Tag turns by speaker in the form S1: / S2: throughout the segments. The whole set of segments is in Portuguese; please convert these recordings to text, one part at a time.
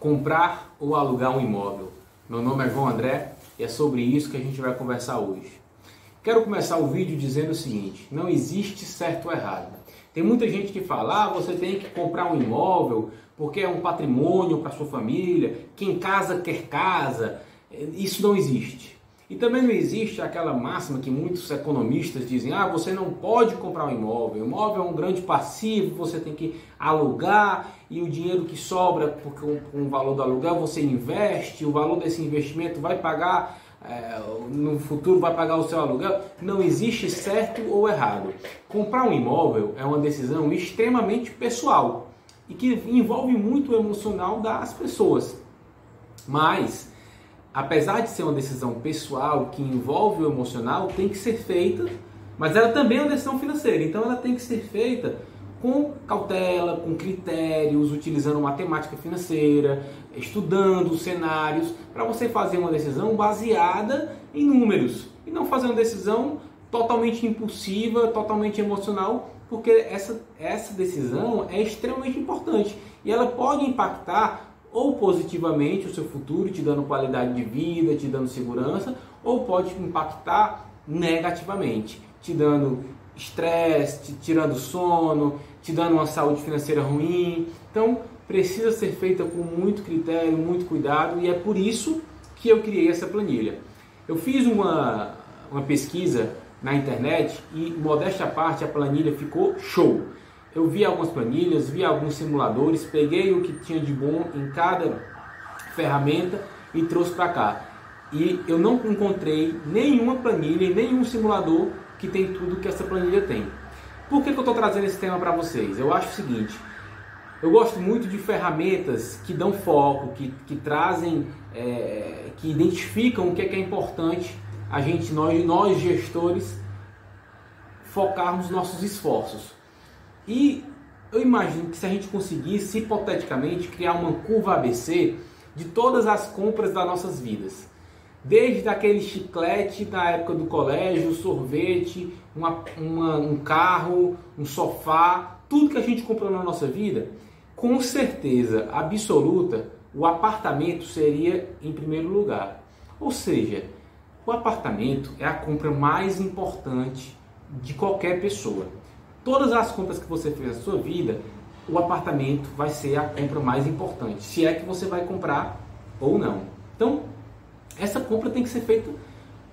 S1: Comprar ou alugar um imóvel? Meu nome é João André e é sobre isso que a gente vai conversar hoje. Quero começar o vídeo dizendo o seguinte: não existe certo ou errado. Tem muita gente que fala, você tem que comprar um imóvel porque é um patrimônio para sua família, quem casa quer casa. Isso não existe. E também não existe aquela máxima que muitos economistas dizem, você não pode comprar um imóvel, o imóvel é um grande passivo, você tem que alugar e o dinheiro que sobra com o valor do aluguel você investe, o valor desse investimento vai pagar, no futuro vai pagar o seu aluguel. Não existe certo ou errado. Comprar um imóvel é uma decisão extremamente pessoal e que envolve muito o emocional das pessoas. Mas apesar de ser uma decisão pessoal que envolve o emocional, tem que ser feita, mas ela também é uma decisão financeira, então ela tem que ser feita com cautela, com critérios, utilizando matemática financeira, estudando cenários, para você fazer uma decisão baseada em números e não fazer uma decisão totalmente impulsiva, totalmente emocional, porque essa decisão é extremamente importante e ela pode impactar ou positivamente o seu futuro, te dando qualidade de vida, te dando segurança, ou pode impactar negativamente, te dando estresse, te tirando sono, te dando uma saúde financeira ruim. Então precisa ser feita com muito critério, muito cuidado, e é por isso que eu criei essa planilha. Eu fiz uma pesquisa na internet e, modéstia à parte, a planilha ficou show. Eu vi algumas planilhas, vi alguns simuladores, peguei o que tinha de bom em cada ferramenta e trouxe para cá. E eu não encontrei nenhuma planilha e nenhum simulador que tem tudo que essa planilha tem. Por que eu estou trazendo esse tema para vocês? Eu acho o seguinte: eu gosto muito de ferramentas que dão foco, que trazem, que identificam o que é importante a gente, nós gestores, focarmos nossos esforços. E eu imagino que se a gente conseguisse, hipoteticamente, criar uma curva ABC de todas as compras das nossas vidas, desde aquele chiclete da época do colégio, sorvete, um carro, um sofá, tudo que a gente comprou na nossa vida, com certeza absoluta, o apartamento seria em primeiro lugar. Ou seja, o apartamento é a compra mais importante de qualquer pessoa. Todas as compras que você fez na sua vida, o apartamento vai ser a compra mais importante, se é que você vai comprar ou não. Então, essa compra tem que ser feita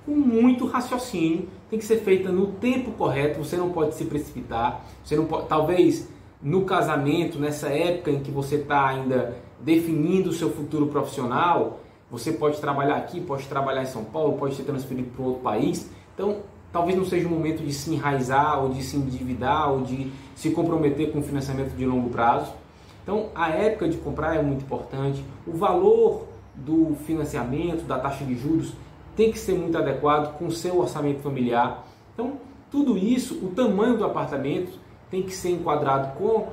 S1: com muito raciocínio, tem que ser feita no tempo correto, você não pode se precipitar, você não pode, talvez no casamento, nessa época em que você está ainda definindo o seu futuro profissional, você pode trabalhar aqui, pode trabalhar em São Paulo, pode ser transferido para outro país, então talvez não seja o momento de se enraizar, ou de se endividar, ou de se comprometer com financiamento de longo prazo. Então, a época de comprar é muito importante. O valor do financiamento, da taxa de juros, tem que ser muito adequado com o seu orçamento familiar. Então, tudo isso, o tamanho do apartamento tem que ser enquadrado com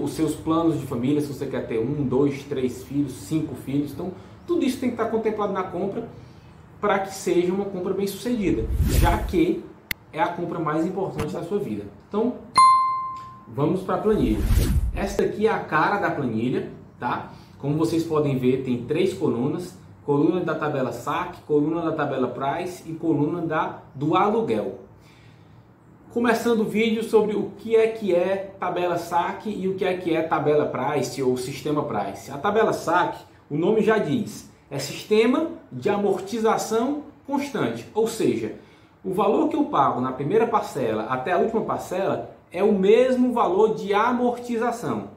S1: os seus planos de família, se você quer ter 1, 2, 3 filhos, 5 filhos. Então, tudo isso tem que estar contemplado na compra, para que seja uma compra bem sucedida, já que é a compra mais importante da sua vida. Então, vamos para a planilha. Esta aqui é a cara da planilha, tá? Como vocês podem ver, tem 3 colunas: coluna da tabela saque, coluna da tabela price e coluna do aluguel. Começando o vídeo sobre o que é tabela saque e o que é tabela price ou sistema price. A tabela saque, o nome já diz, é sistema de amortização constante, ou seja, o valor que eu pago na primeira parcela até a última parcela é o mesmo valor de amortização.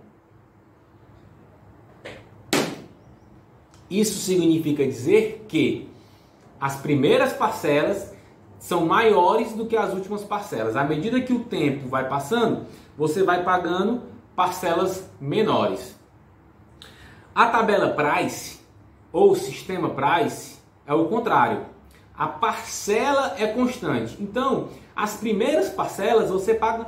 S1: Isso significa dizer que as primeiras parcelas são maiores do que as últimas parcelas. À medida que o tempo vai passando, você vai pagando parcelas menores. A tabela price ou sistema price é o contrário. A parcela é constante. Então, as primeiras parcelas você paga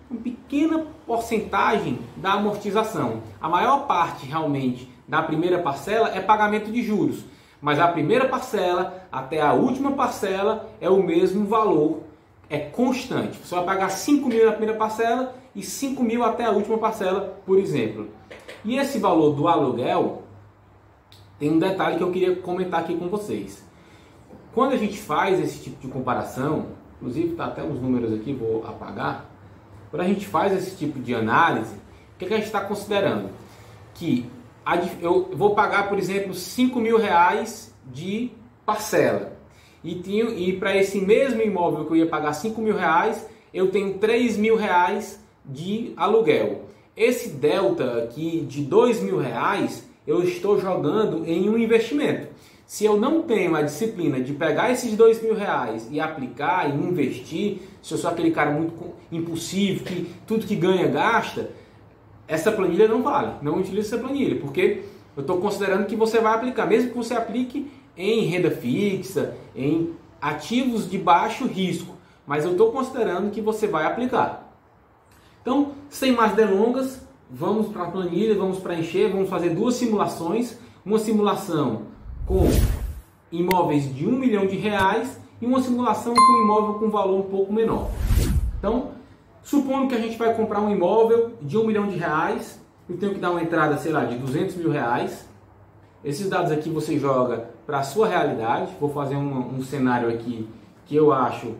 S1: uma pequena porcentagem da amortização. A maior parte realmente da primeira parcela é pagamento de juros. Mas a primeira parcela até a última parcela é o mesmo valor, é constante. Você vai pagar 5 mil na primeira parcela e 5 mil até a última parcela, por exemplo. E esse valor do aluguel, tem um detalhe que eu queria comentar aqui com vocês. Quando a gente faz esse tipo de comparação, inclusive está até os números aqui, vou apagar. Quando a gente faz esse tipo de análise, o que a gente está considerando? Que eu vou pagar, por exemplo, R$5.000 de parcela. E para esse mesmo imóvel que eu ia pagar R$5.000, eu tenho R$3.000 de aluguel. Esse delta aqui de R$2.000, eu estou jogando em um investimento. Se eu não tenho a disciplina de pegar esses R$2.000 e aplicar e investir, se eu sou aquele cara muito impulsivo, que tudo que ganha gasta, essa planilha não vale. Não utilize essa planilha, porque eu estou considerando que você vai aplicar, mesmo que você aplique em renda fixa, em ativos de baixo risco, mas eu estou considerando que você vai aplicar. Então, sem mais delongas, vamos para a planilha, vamos preencher, vamos fazer duas simulações. Uma simulação com imóveis de R$1 milhão e uma simulação com imóvel com valor um pouco menor. Então, supondo que a gente vai comprar um imóvel de R$1 milhão, eu tenho que dar uma entrada, sei lá, de R$200.000. Esses dados aqui você joga para a sua realidade. Vou fazer um cenário aqui que eu acho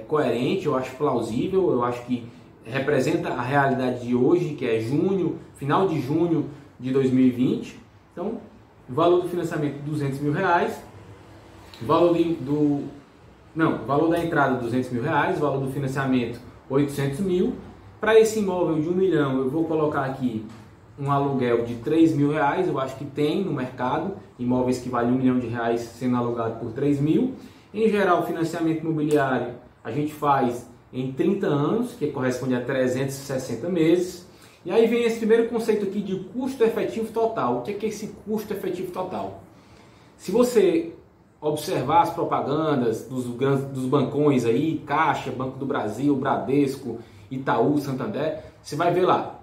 S1: coerente, eu acho plausível, eu acho que representa a realidade de hoje, que é junho, final de junho de 2020. Então, o valor do financiamento R$200.000, valor da entrada R$200.000, valor do financiamento R$800.000. Para esse imóvel de R$1 milhão, eu vou colocar aqui um aluguel de R$3.000. Eu acho que tem no mercado imóveis que valem R$1 milhão sendo alugado por R$3.000. Em geral, o financiamento imobiliário a gente faz em 30 anos, que corresponde a 360 meses. E aí vem esse primeiro conceito aqui de custo efetivo total. O que é esse custo efetivo total? Se você observar as propagandas dos bancões aí, Caixa, Banco do Brasil, Bradesco, Itaú, Santander, você vai ver lá,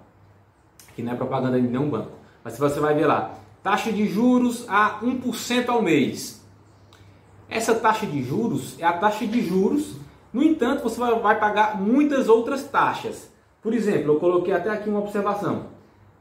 S1: que não é propaganda de nenhum banco, mas você vai ver lá, taxa de juros a 1% ao mês. Essa taxa de juros é a taxa de juros, no entanto, você vai pagar muitas outras taxas. Por exemplo, eu coloquei até aqui uma observação.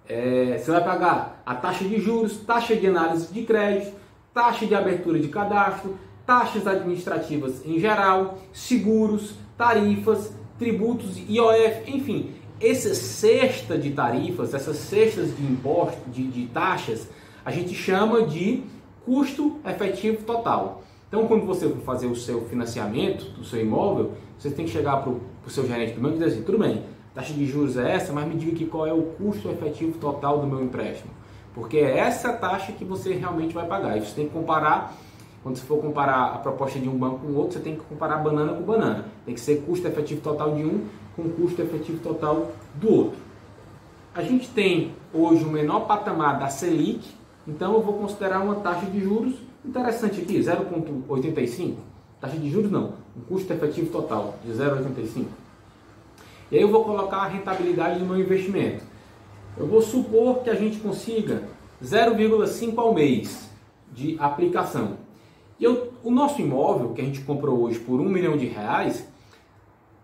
S1: Você vai pagar a taxa de juros, taxa de análise de crédito, taxa de abertura de cadastro, taxas administrativas em geral, seguros, tarifas, tributos, IOF, enfim. Essa cesta de tarifas, essas cestas de impostos, de taxas, a gente chama de custo efetivo total. Então, quando você for fazer o seu financiamento do seu imóvel, você tem que chegar para o seu gerente do banco e dizer assim, tudo bem, a taxa de juros é essa, mas me diga aqui qual é o custo efetivo total do meu empréstimo. Porque é essa taxa que você realmente vai pagar. E você tem que comparar, quando você for comparar a proposta de um banco com o outro, você tem que comparar banana com banana. Tem que ser custo efetivo total de um com custo efetivo total do outro. A gente tem hoje o menor patamar da Selic, então eu vou considerar uma taxa de juros interessante aqui, 0,85. Taxa de juros não, um custo efetivo total de 0,85. E aí eu vou colocar a rentabilidade do meu investimento. Eu vou supor que a gente consiga 0,5 ao mês de aplicação. E o nosso imóvel, que a gente comprou hoje por R$1 milhão,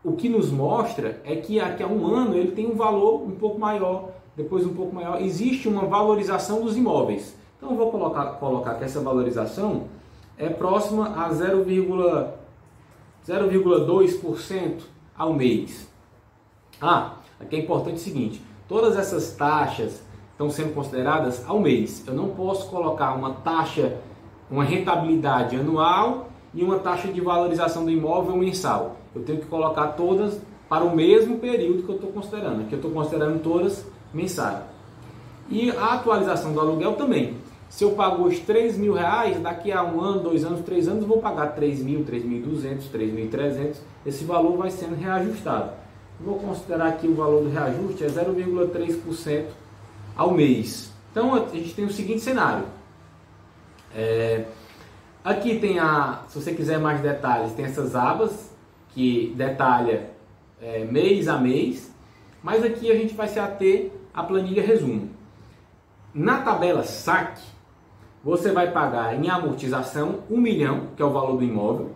S1: o que nos mostra é que daqui a um ano ele tem um valor um pouco maior, depois um pouco maior. Existe uma valorização dos imóveis. Então eu vou colocar que essa valorização é próxima a 0,2% ao mês. Aqui é importante o seguinte, todas essas taxas estão sendo consideradas ao mês. Eu não posso colocar uma taxa, uma rentabilidade anual e uma taxa de valorização do imóvel mensal. Eu tenho que colocar todas para o mesmo período que eu estou considerando. Aqui eu estou considerando todas mensais. E a atualização do aluguel também. Se eu pago hoje R$3.000, daqui a 1 ano, 2 anos, 3 anos, eu vou pagar R$3.000, R$3.200, R$3.300. Esse valor vai sendo reajustado. Vou considerar aqui o valor do reajuste é 0,3% ao mês. Então a gente tem o seguinte cenário. Aqui tem se você quiser mais detalhes, tem essas abas que detalha mês a mês. Mas aqui a gente vai se ater à planilha resumo. Na tabela saque, você vai pagar em amortização R$1 milhão, que é o valor do imóvel.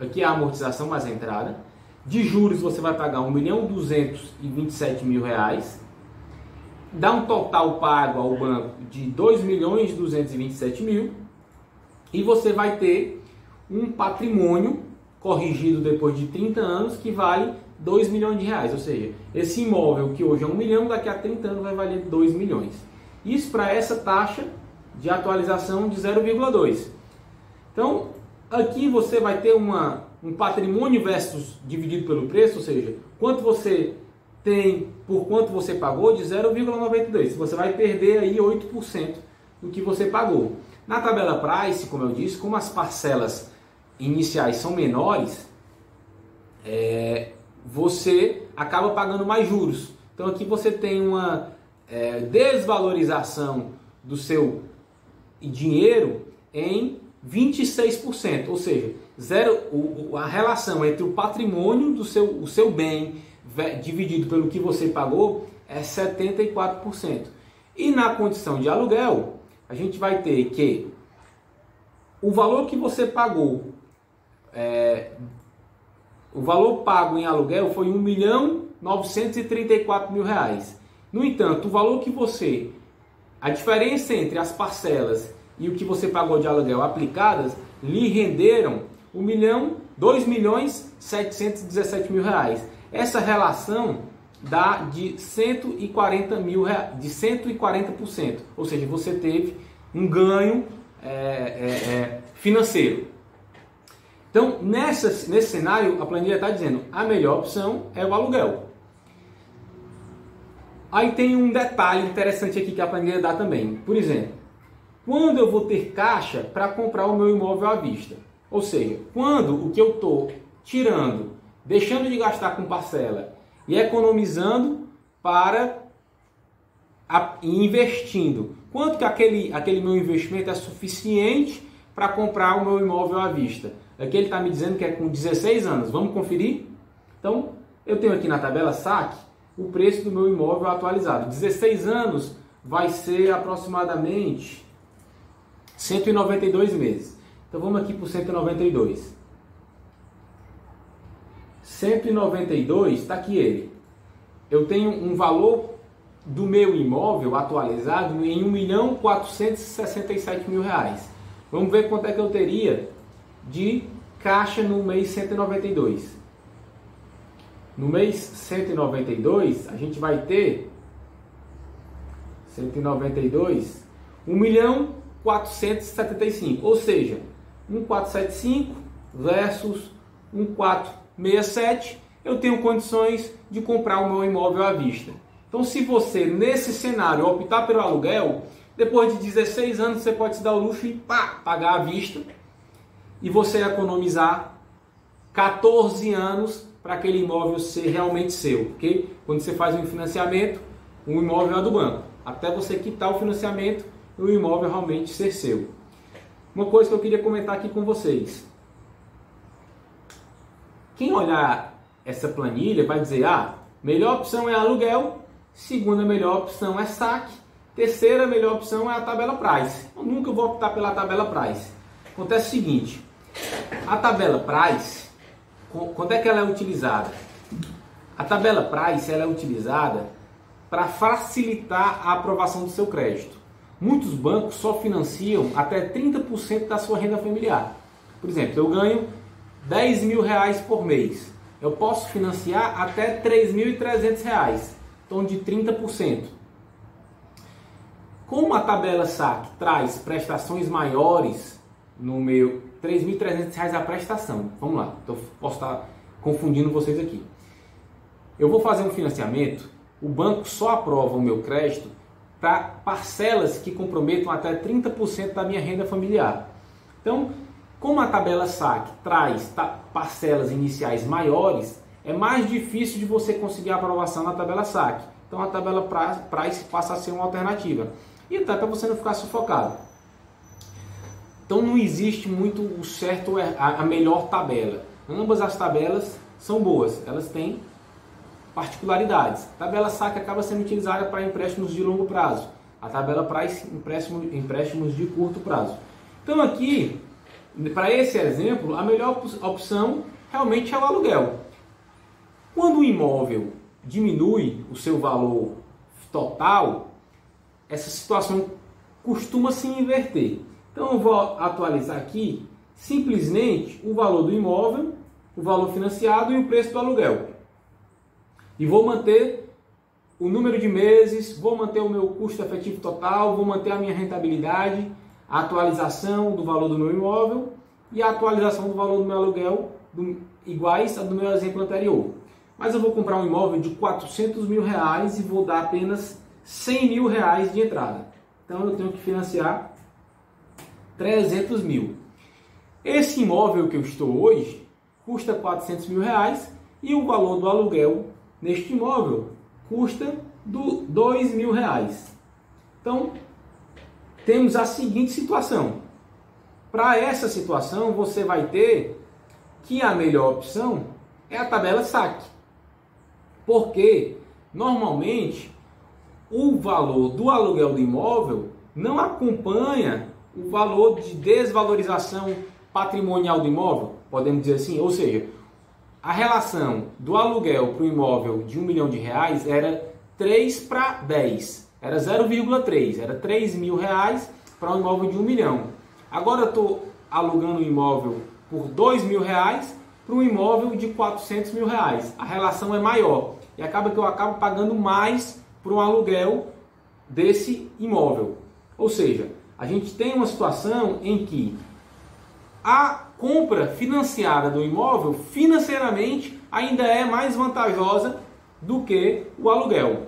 S1: Aqui é a amortização mais a entrada. De juros você vai pagar R$1.227.000. dá um total pago ao banco de 2.227.000 e você vai ter um patrimônio corrigido depois de 30 anos que vale 2 milhões de reais, ou seja, esse imóvel que hoje é 1 milhão, daqui a 30 anos vai valer 2 milhões. Isso para essa taxa de atualização de 0,2. Então, aqui você vai ter um patrimônio versus dividido pelo preço, ou seja, quanto você tem por quanto você pagou de 0,92. Você vai perder aí 8% do que você pagou. Na tabela Price, como eu disse, como as parcelas iniciais são menores, você acaba pagando mais juros. Então aqui você tem uma desvalorização do seu dinheiro em 26%, ou seja, a relação entre o patrimônio do seu bem dividido pelo que você pagou é 74%. E na condição de aluguel, a gente vai ter que o valor que você pagou, o valor pago em aluguel foi R$ 1.934.000. No entanto, o valor que a diferença entre as parcelas e o que você pagou de aluguel aplicadas lhe renderam R$ 2.717.000. Essa relação dá de 140%, ou seja, você teve um ganho financeiro. Então, nesse cenário, a planilha está dizendo a melhor opção é o aluguel. Aí tem um detalhe interessante aqui que a planilha dá também. Por exemplo, quando eu vou ter caixa para comprar o meu imóvel à vista? Ou seja, quando o que eu estou tirando, deixando de gastar com parcela e economizando para investindo. Quanto que aquele meu investimento é suficiente para comprar o meu imóvel à vista? Aqui ele está me dizendo que é com 16 anos. Vamos conferir? Então, eu tenho aqui na tabela SAC o preço do meu imóvel atualizado. 16 anos vai ser aproximadamente 192 meses. Então vamos aqui para o 192. 192, está aqui ele. Eu tenho um valor do meu imóvel atualizado em R$ 1.467.000. Vamos ver quanto é que eu teria de caixa no mês 192. No mês 192, a gente vai ter 192, 1.475, ou seja, 1.475 versus 1.467, eu tenho condições de comprar o meu imóvel à vista. Então, se você, nesse cenário, optar pelo aluguel, depois de 16 anos, você pode se dar o luxo e pagar à vista e você economizar 14 anos para aquele imóvel ser realmente seu. Porque quando você faz um financiamento, o imóvel é do banco. Até você quitar o financiamento, o imóvel realmente ser seu. Uma coisa que eu queria comentar aqui com vocês. Quem olhar essa planilha vai dizer, melhor opção é aluguel, segunda melhor opção é saque, terceira melhor opção é a tabela Price. Eu nunca vou optar pela tabela Price. Acontece o seguinte, a tabela Price, quando é que ela é utilizada? A tabela Price ela é utilizada para facilitar a aprovação do seu crédito. Muitos bancos só financiam até 30% da sua renda familiar. Por exemplo, eu ganho R$10.000 por mês. Eu posso financiar até R$3.300, então de 30%. Como a tabela SAC traz prestações maiores no meu R$3.300 a prestação, vamos lá, então posso estar confundindo vocês aqui. Eu vou fazer um financiamento, o banco só aprova o meu crédito para parcelas que comprometam até 30% da minha renda familiar. Então, como a tabela SAC traz parcelas iniciais maiores, é mais difícil de você conseguir a aprovação na tabela SAC. Então a tabela Price passa a ser uma alternativa. E até para você não ficar sufocado. Então não existe muito o certo, a melhor tabela. Ambas as tabelas são boas, elas têm particularidades. A tabela SAC acaba sendo utilizada para empréstimos de longo prazo. A tabela Price, empréstimos de curto prazo. Então aqui, para esse exemplo, a melhor opção realmente é o aluguel. Quando o imóvel diminui o seu valor total, essa situação costuma se inverter. Então eu vou atualizar aqui simplesmente o valor do imóvel, o valor financiado e o preço do aluguel. E vou manter o número de meses, vou manter o meu custo efetivo total, vou manter a minha rentabilidade, a atualização do valor do meu imóvel e a atualização do valor do meu aluguel iguais a do meu exemplo anterior. Mas eu vou comprar um imóvel de 400 mil reais e vou dar apenas 100 mil reais de entrada. Então eu tenho que financiar 300 mil. Esse imóvel que eu estou hoje custa 400 mil reais e o valor do aluguel neste imóvel custa 2 mil reais. Então temos a seguinte situação. Para essa situação você vai ter que a melhor opção é a tabela saque. Porque normalmente o valor do aluguel do imóvel não acompanha o valor de desvalorização patrimonial do imóvel, podemos dizer assim, ou seja, a relação do aluguel para o imóvel de R$1 milhão era 3 para 10, era 0,3, era 3 mil reais para um imóvel de 1 milhão. Agora eu estou alugando um imóvel por 2 mil reais para um imóvel de 400 mil reais. A relação é maior e acaba que eu acabo pagando mais por um aluguel desse imóvel. Ou seja, a gente tem uma situação em que a compra financiada do imóvel financeiramente ainda é mais vantajosa do que o aluguel.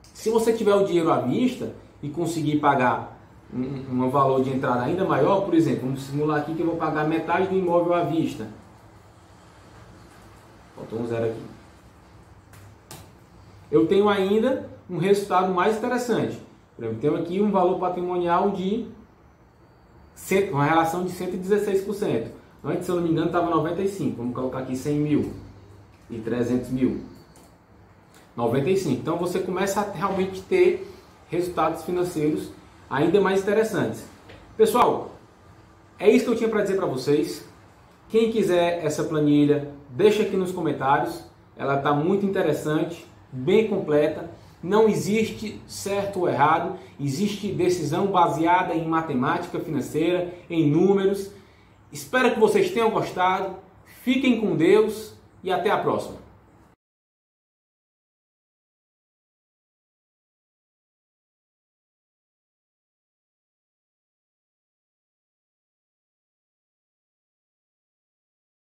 S1: Se você tiver o dinheiro à vista e conseguir pagar um valor de entrada ainda maior, por exemplo, vamos simular aqui que eu vou pagar metade do imóvel à vista. Faltou um zero aqui. Eu tenho ainda um resultado mais interessante. Por exemplo, tenho aqui um valor patrimonial de uma relação de 116%. Antes, se eu não me engano, estava 95%. Vamos colocar aqui 100 mil e 300 mil. 95%. Então, você começa a realmente ter resultados financeiros ainda mais interessantes. Pessoal, é isso que eu tinha para dizer para vocês. Quem quiser essa planilha, deixa aqui nos comentários. Ela está muito interessante, bem completa. Não existe certo ou errado, existe decisão baseada em matemática financeira, em números. Espero que vocês tenham gostado. Fiquem com Deus e até a próxima.